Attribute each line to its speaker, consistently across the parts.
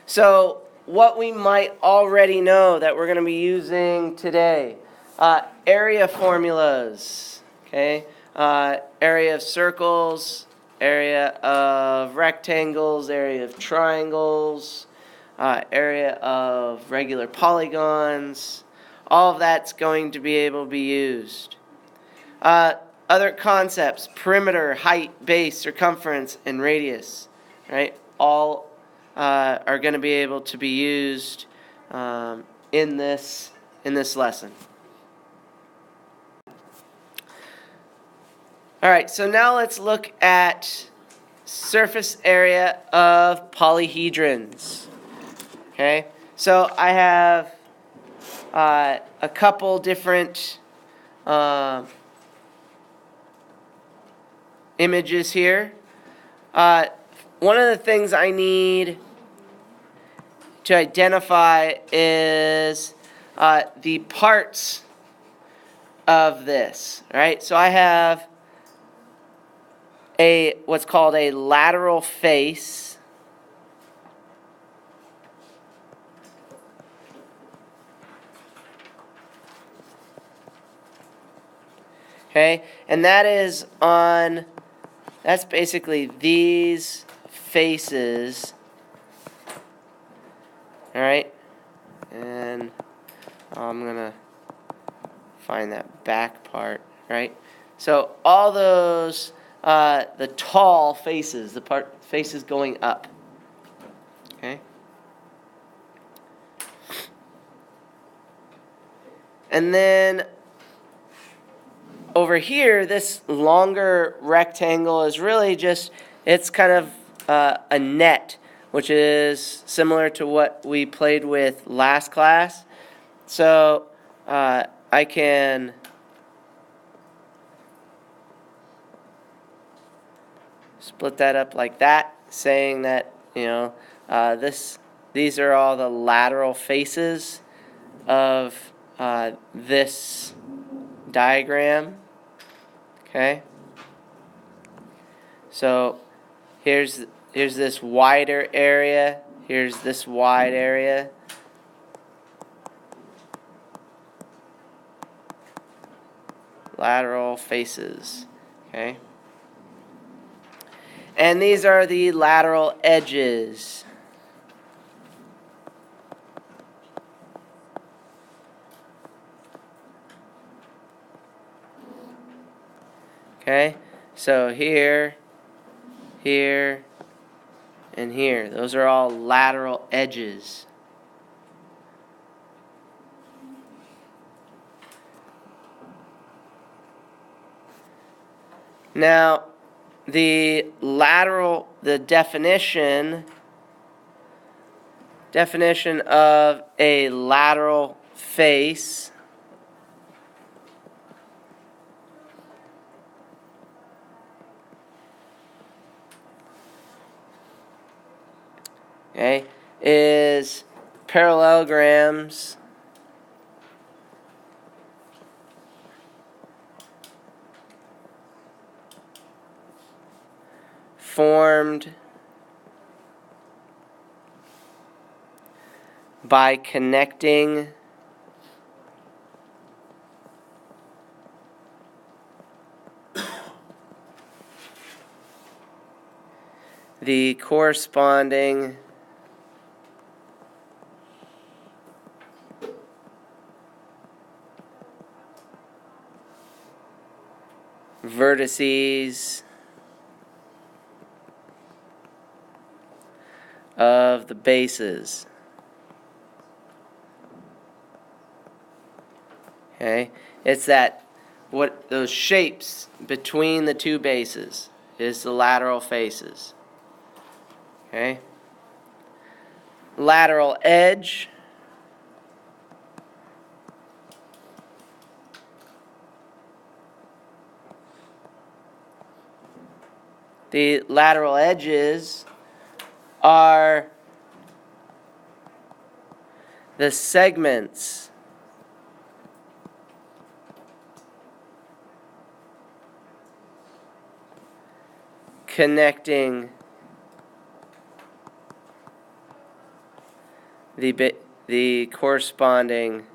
Speaker 1: So what we might already know that we're going to be using today, area formulas, okay? Area of circles, area of rectangles, area of triangles, area of regular polygons. All of that's going to be able to be used. Other concepts, perimeter, height, base, circumference, and radius, right? All are going to be able to be used in this lesson. All right, so now let's look at surface area of polyhedrons. Okay, so I have a couple different images here. One of the things I need to identify is the parts of this. All right, so I have what's called a lateral face. Okay, and that's basically these faces. All right, and I'm gonna find that back part, right? So all those, the tall faces, faces going up, okay? And then over here, this longer rectangle is really just, it's kind of a net, which is similar to what we played with last class. So I can split that up like that, saying that, these are all the lateral faces of this diagram. Okay. So here's this wider area. Here's this wide area. Lateral faces. Okay. And these are the lateral edges. Okay, so here, here, and here. Those are all lateral edges. Now, the definition of a lateral face is parallelograms formed by connecting the corresponding vertices of the bases. Okay, it's those shapes between the two bases is the lateral faces. Okay, lateral edge. The lateral edges are the segments connecting the corresponding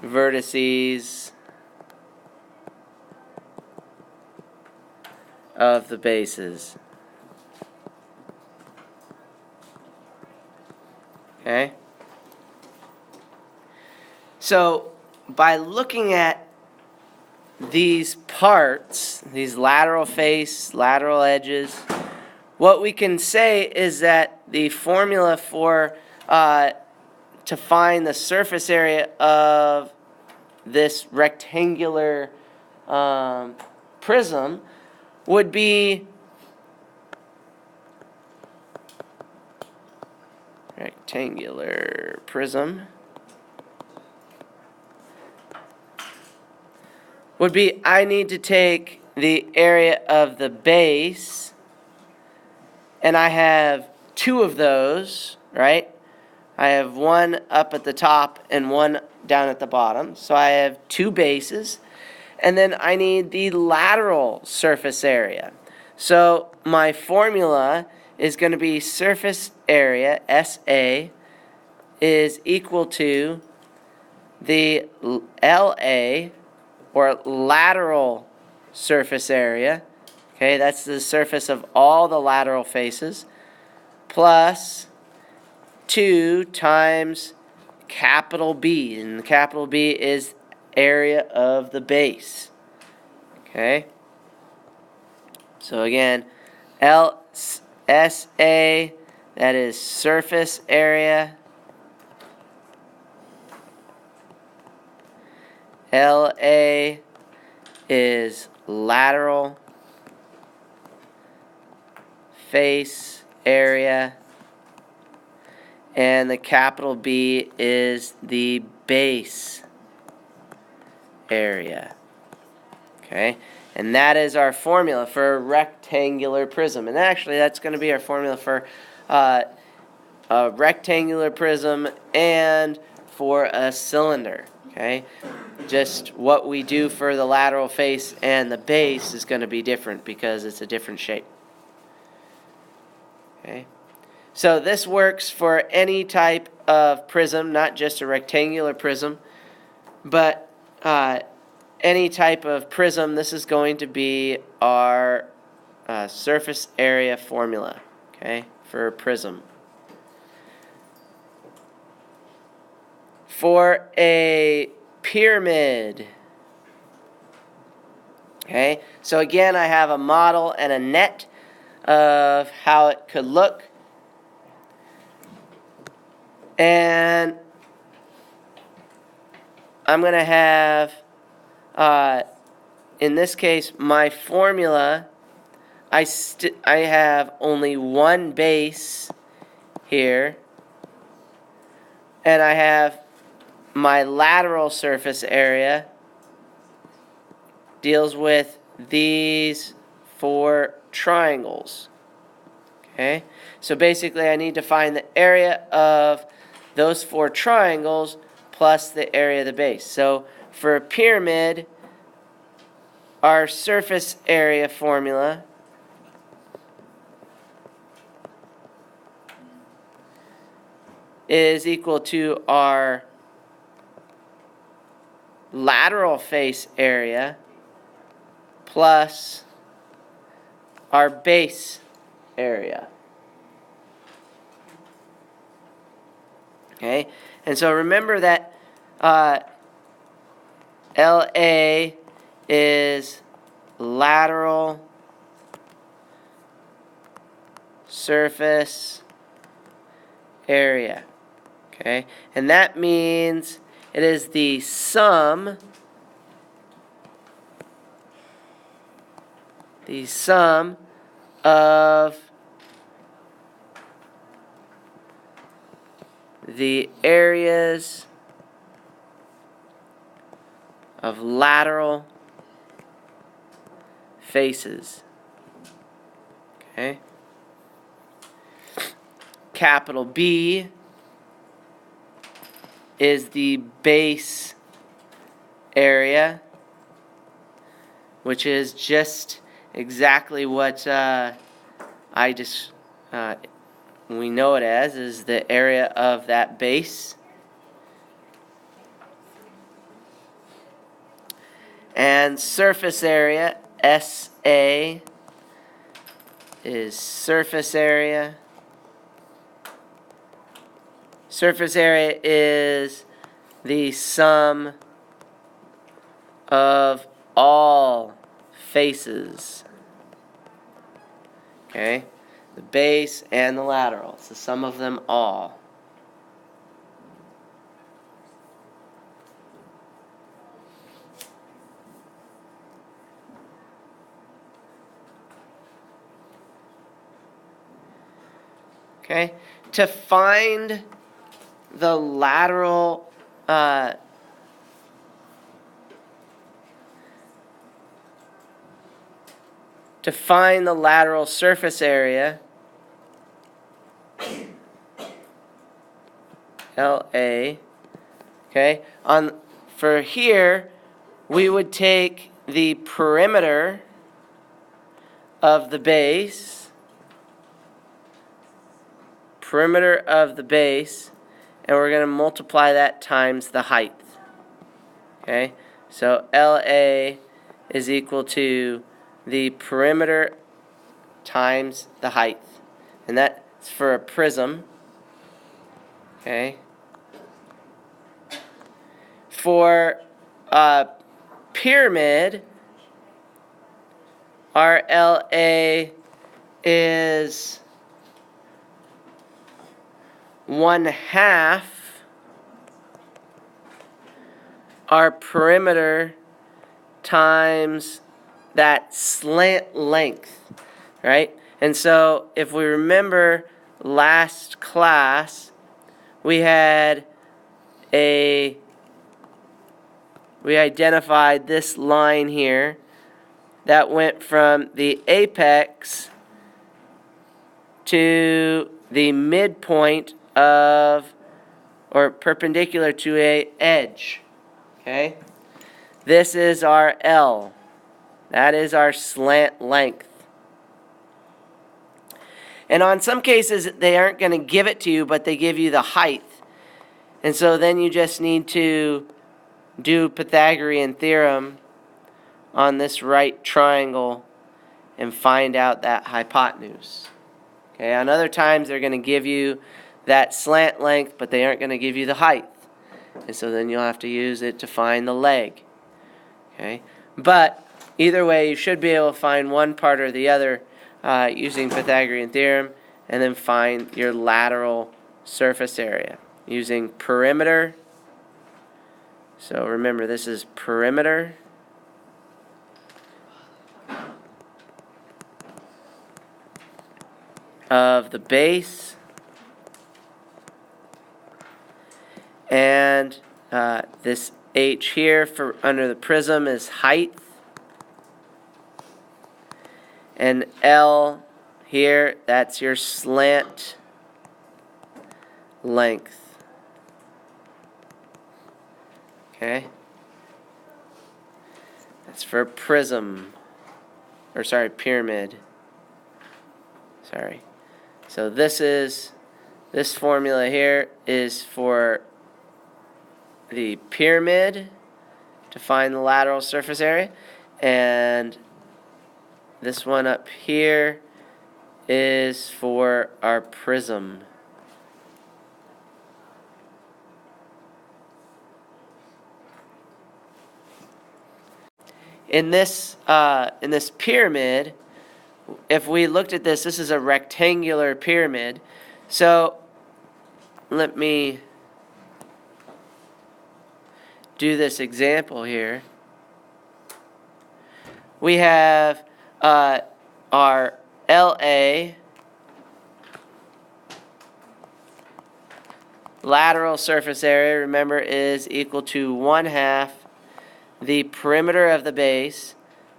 Speaker 1: vertices of the bases. Okay? So, by looking at these parts, these lateral face, lateral edges, what we can say is that the formula for to find the surface area of this rectangular prism would be rectangular prism would be I need to take the area of the base, and I have two of those, right? I have one up at the top and one down at the bottom. So I have two bases. And then I need the lateral surface area. So my formula is going to be surface area, SA, is equal to the LA, or lateral surface area. Okay, that's the surface of all the lateral faces, plus 2 times capital B, and capital B is area of the base. Okay? So again, LSA, that is surface area. LA is lateral face area. And the capital B is the base area. Okay? And that is our formula for a rectangular prism. And actually, that's going to be our formula for a rectangular prism and for a cylinder. Okay? Just what we do for the lateral face and the base is going to be different because it's a different shape. Okay? So this works for any type of prism, not just a rectangular prism, but any type of prism. This is going to be our surface area formula, okay, for a prism. For a pyramid, okay, so again I have a model and a net of how it could look. And I'm going to have, in this case, my formula, I have only one base here. And I have my lateral surface area deals with these 4 triangles. Okay? So basically I need to find the area of those 4 triangles plus the area of the base. So for a pyramid, our surface area formula is equal to our lateral face area plus our base area. Okay, and so remember that LA is lateral surface area. Okay, and that means it is the sum of the areas of lateral faces. Okay. Capital B is the base area, which is just exactly what we know it as, is the area of that base. And surface area, SA, is surface area. Surface area is the sum of all faces. Okay? The base and the lateral. It's the sum of them all. Okay? To find the lateral surface area, LA, okay? For here, we would take the perimeter of the base, and we're going to multiply that times the height. Okay? So LA is equal to the perimeter times the height. And that's for a prism. Okay? For a pyramid, our LA is 1/2 our perimeter times that slant length, right? And so if we remember last class, we identified this line here that went from the apex to the midpoint of, or perpendicular to, a edge. Okay? This is our L. That is our slant length. And on some cases, they aren't going to give it to you, but they give you the height. And so then you just need to do Pythagorean theorem on this right triangle and find out that hypotenuse. Okay, on other times they're going to give you that slant length, but they aren't going to give you the height. And so then you'll have to use it to find the leg. Okay, but either way, you should be able to find one part or the other using Pythagorean theorem, and then find your lateral surface area using perimeter. So remember, this is perimeter of the base, and this H here for under the prism is height, and L here, that's your slant length. Okay? That's for prism, or sorry, pyramid. Sorry. So this formula here is for the pyramid to find the lateral surface area, and this one up here is for our prism. In this pyramid, if we looked at this is a rectangular pyramid. So let me do this example here. We have our LA, lateral surface area, remember, is equal to 1/2 the perimeter of the base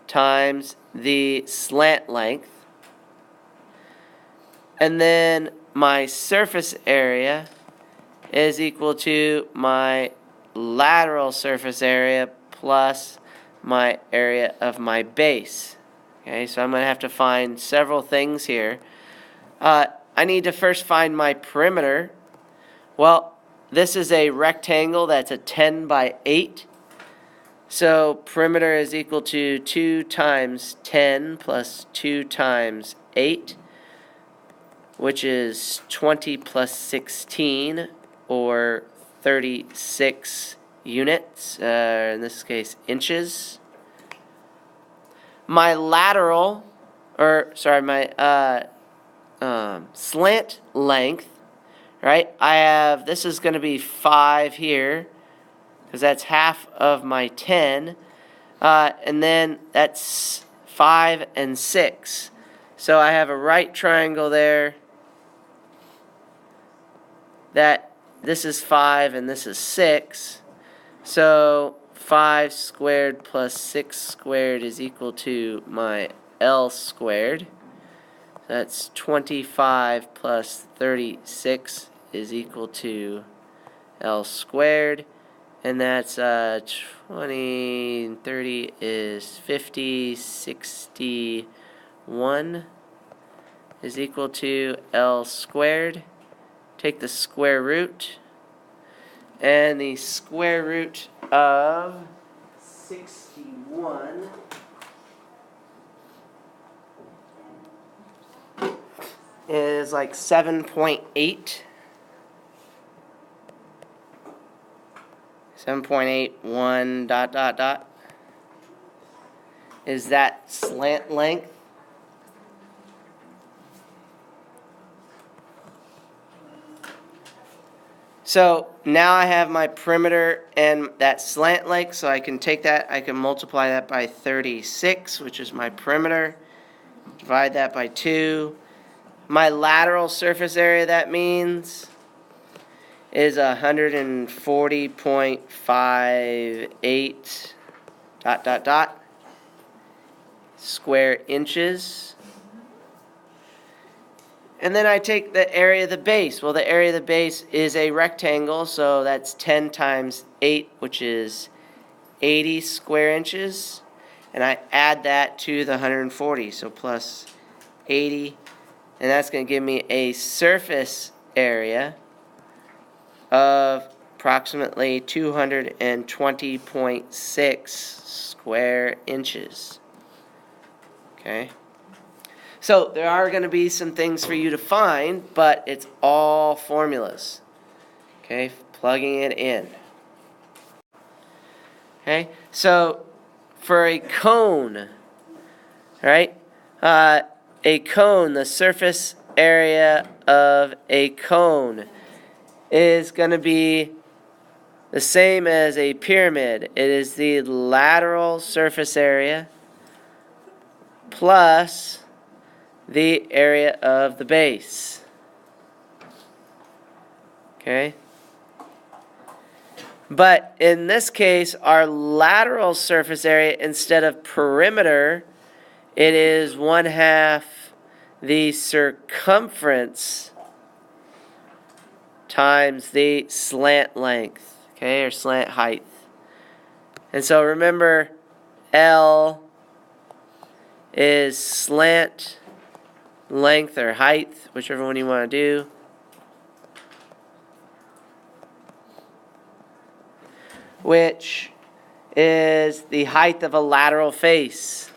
Speaker 1: times the slant length. And then my surface area is equal to my lateral surface area plus my area of my base. Okay, so I'm going to have to find several things here. I need to first find my perimeter. Well, this is a rectangle that's a 10 by 8. So perimeter is equal to 2 times 10 plus 2 times 8, which is 20 plus 16, or 36 units, in this case inches. My lateral, my slant length, right? This is going to be 5 here, because that's half of my 10. And then that's 5 and 6. So I have a right triangle there that this is 5 and this is 6. So 5 squared plus 6 squared is equal to my L squared. That's 25 plus 36 is equal to L squared. And that's 20 and 30 is 50, 61 is equal to L squared. Take the square root, and the square root of 61 is like 7.8. 7.81 dot dot dot. Is that slant length? So now I have my perimeter and that slant length, so I can take that, I can multiply that by 36, which is my perimeter. Divide that by 2. My lateral surface area, that means, is 140.58 dot dot dot square inches. And then I take the area of the base. Well, the area of the base is a rectangle, so that's 10 times 8, which is 80 square inches. And I add that to the 140, so plus 80. And that's going to give me a surface area of approximately 220.6 square inches. Okay? So there are going to be some things for you to find, but it's all formulas. Okay? Plugging it in. Okay? So for a cone, right? A cone, the surface area of a cone is going to be the same as a pyramid. It is the lateral surface area plus the area of the base. Okay? But in this case, our lateral surface area, instead of perimeter, it is 1/2 the circumference times the slant length, okay, or slant height. And so remember, L is slant length or height, whichever one you want to do. Which is the height of a lateral face.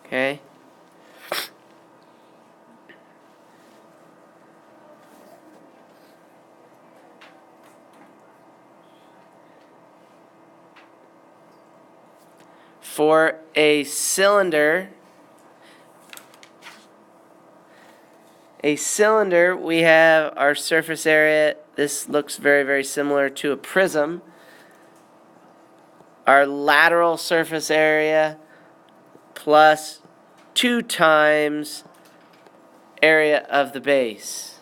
Speaker 1: Okay? For a cylinder, we have our surface area. This looks very, very similar to a prism. Our lateral surface area plus 2 times area of the base.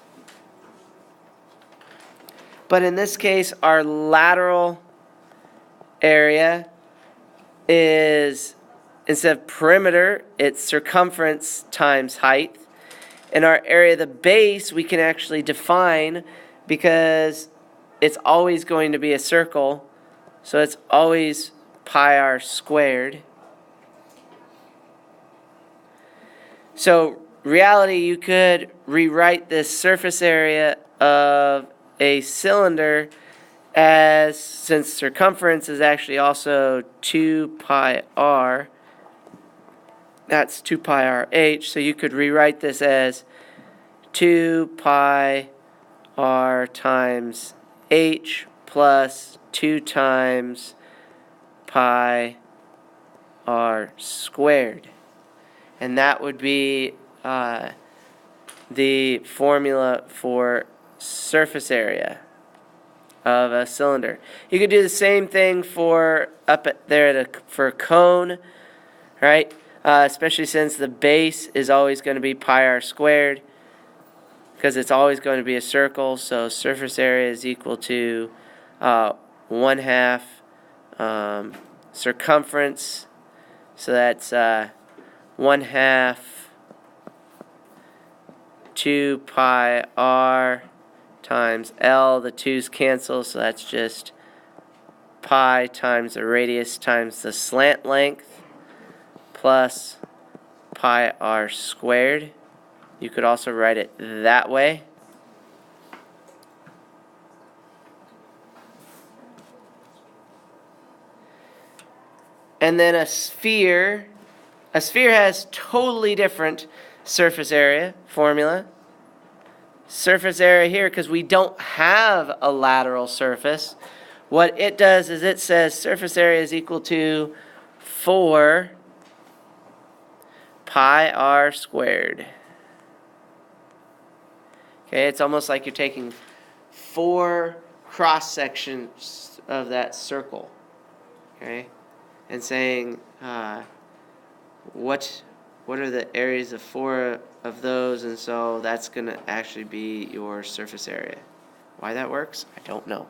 Speaker 1: But in this case, our lateral area is, instead of perimeter, it's circumference times height. And our area of the base we can actually define because it's always going to be a circle. So it's always pi r squared. So reality, you could rewrite this surface area of a cylinder as, since circumference is actually also 2 pi r, that's 2 pi r h, so you could rewrite this as 2 pi r times h plus 2 times pi r squared. And that would be the formula for surface area of a cylinder. You could do the same thing for up at there for a cone, right? Especially since the base is always going to be pi r squared, because it's always going to be a circle. So surface area is equal to 1/2 circumference. So that's 1/2 2 pi r times L. The 2's cancel, so that's just pi times the radius times the slant length plus pi r squared. You could also write it that way. And then a sphere has totally different surface area formula. Surface area here, because we don't have a lateral surface, what it does is it says surface area is equal to 4 pi r squared. Okay, it's almost like you're taking 4 cross sections of that circle, okay, and saying what are the areas of 4 of those, and so that's going to actually be your surface area. Why that works, I don't know.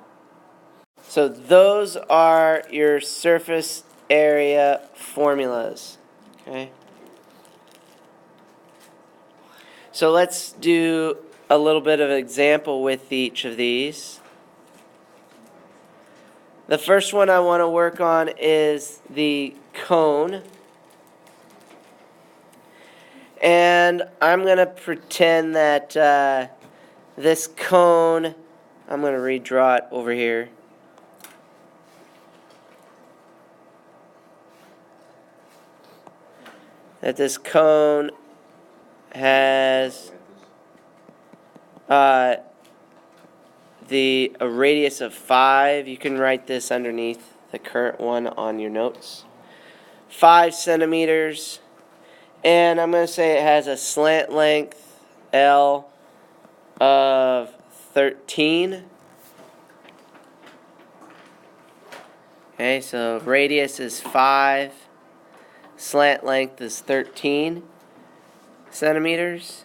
Speaker 1: So those are your surface area formulas, okay? So let's do a little bit of an example with each of these. The first one I want to work on is the cone. And I'm going to pretend that this cone, I'm going to redraw it over here. That this cone has a radius of 5. You can write this underneath the current one on your notes. 5 centimeters. And I'm going to say it has a slant length L of 13. Okay, so radius is 5. Slant length is 13 centimeters.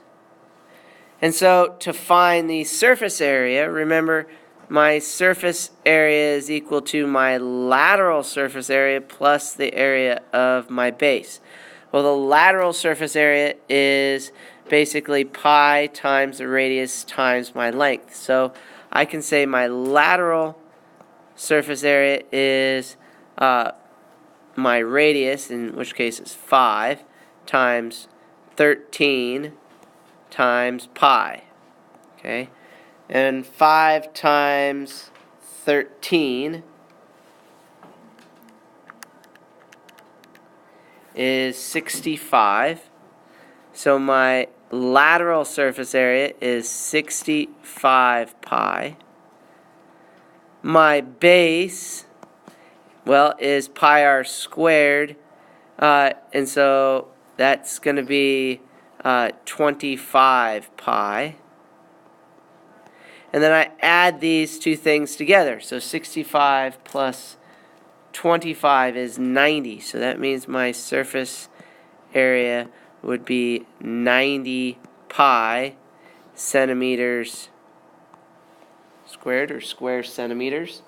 Speaker 1: And so to find the surface area, remember my surface area is equal to my lateral surface area plus the area of my base. Well, the lateral surface area is basically pi times the radius times my length. So I can say my lateral surface area is my radius, in which case is 5, times 13 times pi. Okay? And 5 times 13 is 65. So my lateral surface area is 65 pi. My base, well, is pi r squared. And so that's going to be 25 pi. And then I add these two things together. So 65 plus 25 is 90. So that means my surface area would be 90 pi centimeters squared, or square centimeters.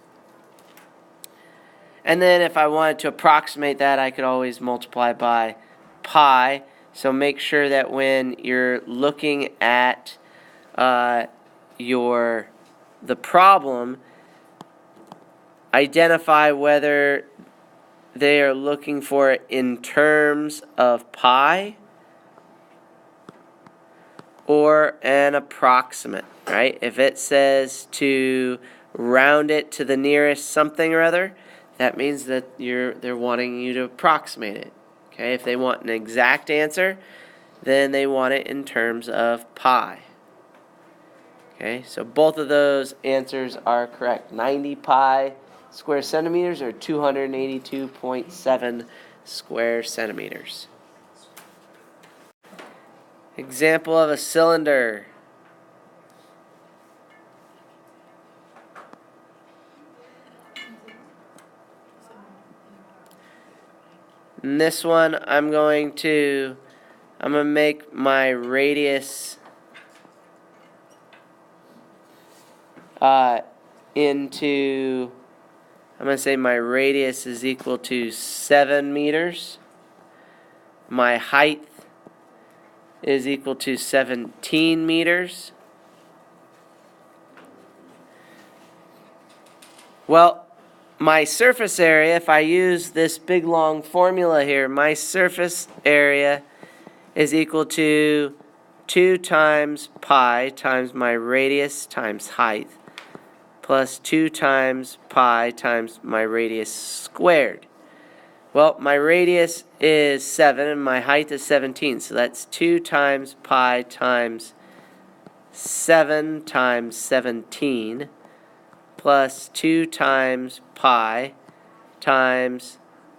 Speaker 1: And then if I wanted to approximate that, I could always multiply by pi. So make sure that when you're looking at the problem, identify whether they are looking for it in terms of pi or an approximate, right? If it says to round it to the nearest something or other, that means that they're wanting you to approximate it. Okay, if they want an exact answer, then they want it in terms of pi. Okay, so both of those answers are correct. 90 pi square centimeters or 282.7 square centimeters. Example of a cylinder. In this one, I'm going to make my radius I'm going to say my radius is equal to 7 meters. My height is equal to 17 meters. Well, my surface area, if I use this big long formula here, my surface area is equal to 2 times pi times my radius times height plus 2 times pi times my radius squared. Well, my radius is 7 and my height is 17, so that's 2 times pi times 7 times 17 plus 2 times pi times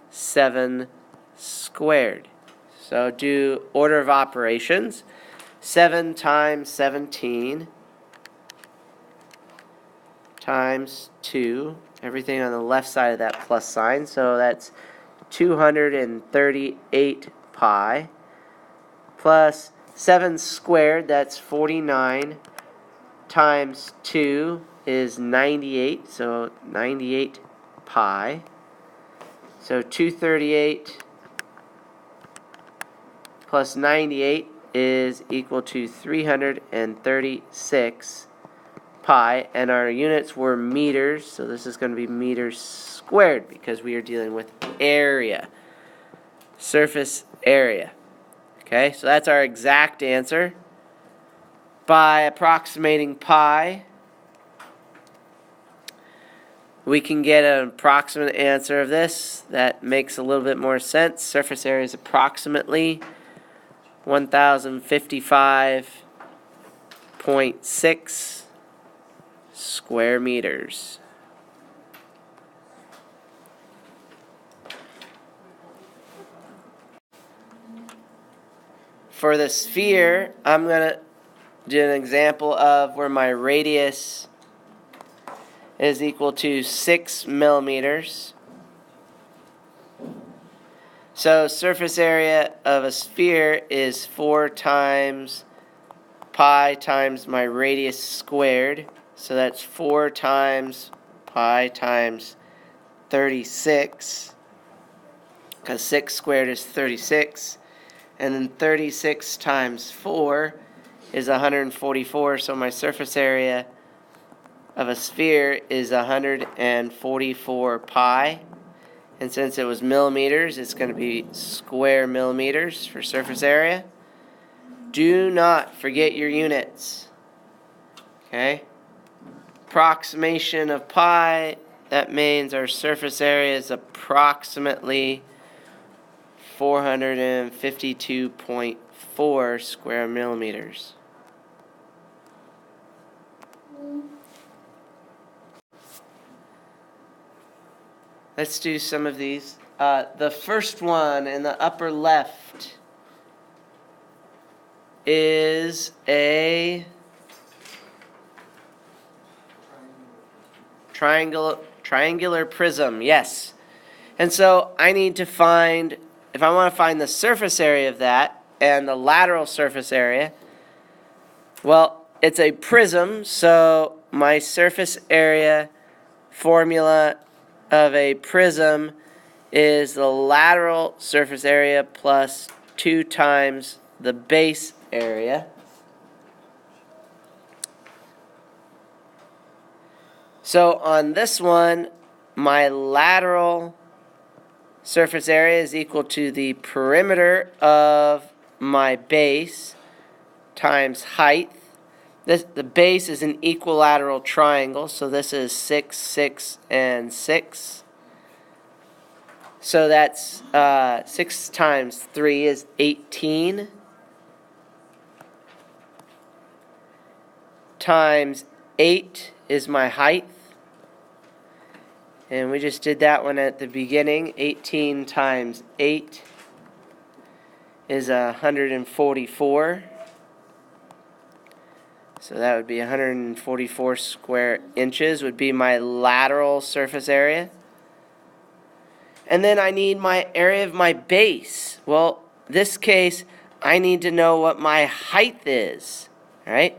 Speaker 1: 7 squared. So do order of operations. 7 times 17 times 2, everything on the left side of that plus sign, so that's 238 pi, plus 7 squared, that's 49, times 2 is 98, so 98 pi, so 238 plus 98 is equal to 336 pi, and our units were meters, so this is going to be meters squared because we are dealing with area, surface area. Okay, so that's our exact answer. By approximating pi, we can get an approximate answer of this that makes a little bit more sense. Surface area is approximately 1055.6 square meters. For the sphere, I'm going to do an example of where my radius is equal to 6 millimeters. So surface area of a sphere is 4 times pi times my radius squared. So that's 4 times pi times 36, because 6 squared is 36. And then 36 times 4 is 144, so my surface area of a sphere is 144 pi. And since it was millimeters, it's going to be square millimeters for surface area. Do not forget your units. Okay? Approximation of pi, that means our surface area is approximately 452.4 square millimeters. Let's do some of these. The first one in the upper left is a triangular prism. Yes. And so I need to find, if I want to find the surface area of that and the lateral surface area, well, it's a prism, so my surface area formula of a prism is the lateral surface area plus 2 times the base area. So on this one, my lateral surface area is equal to the perimeter of my base times height. The base is an equilateral triangle, so this is 6, 6, and 6. So that's 6 times 3 is 18. Times 8 is my height. And we just did that one at the beginning. 18 times 8 is 144. So that would be 144 square inches would be my lateral surface area. And then I need my area of my base. Well, this case, I need to know what my height is. All right?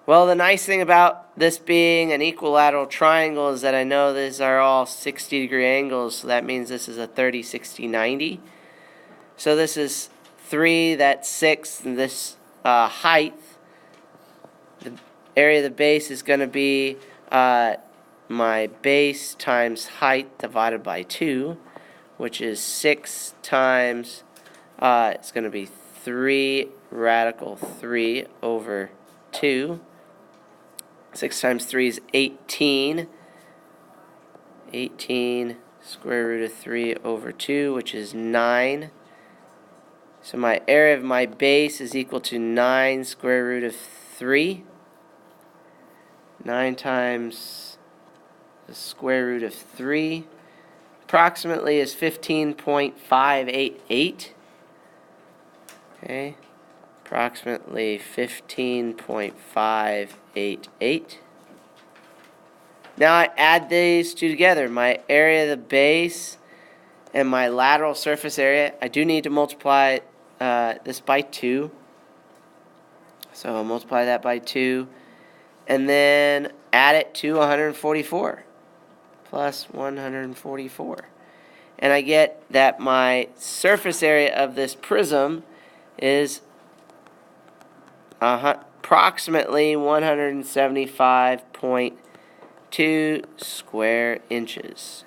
Speaker 1: Well, the nice thing about this being an equilateral triangle is that I know these are all 60-degree angles, so that means this is a 30, 60, 90. So this is 3, that's 6, and this height, the area of the base is going to be my base times height divided by 2, which is 6 times, it's going to be 3 radical 3 over 2. 6 times 3 is 18. 18 square root of 3 over 2, which is 9. So my area of my base is equal to 9 square root of 3. 9 times the square root of 3 approximately is 15.588. Okay. Approximately 15.588. Now I add these two together, my area of the base and my lateral surface area. I do need to multiply this by 2. So I'll multiply that by 2 and then add it to 144 plus 144. And I get that my surface area of this prism is approximately 175.2 square inches.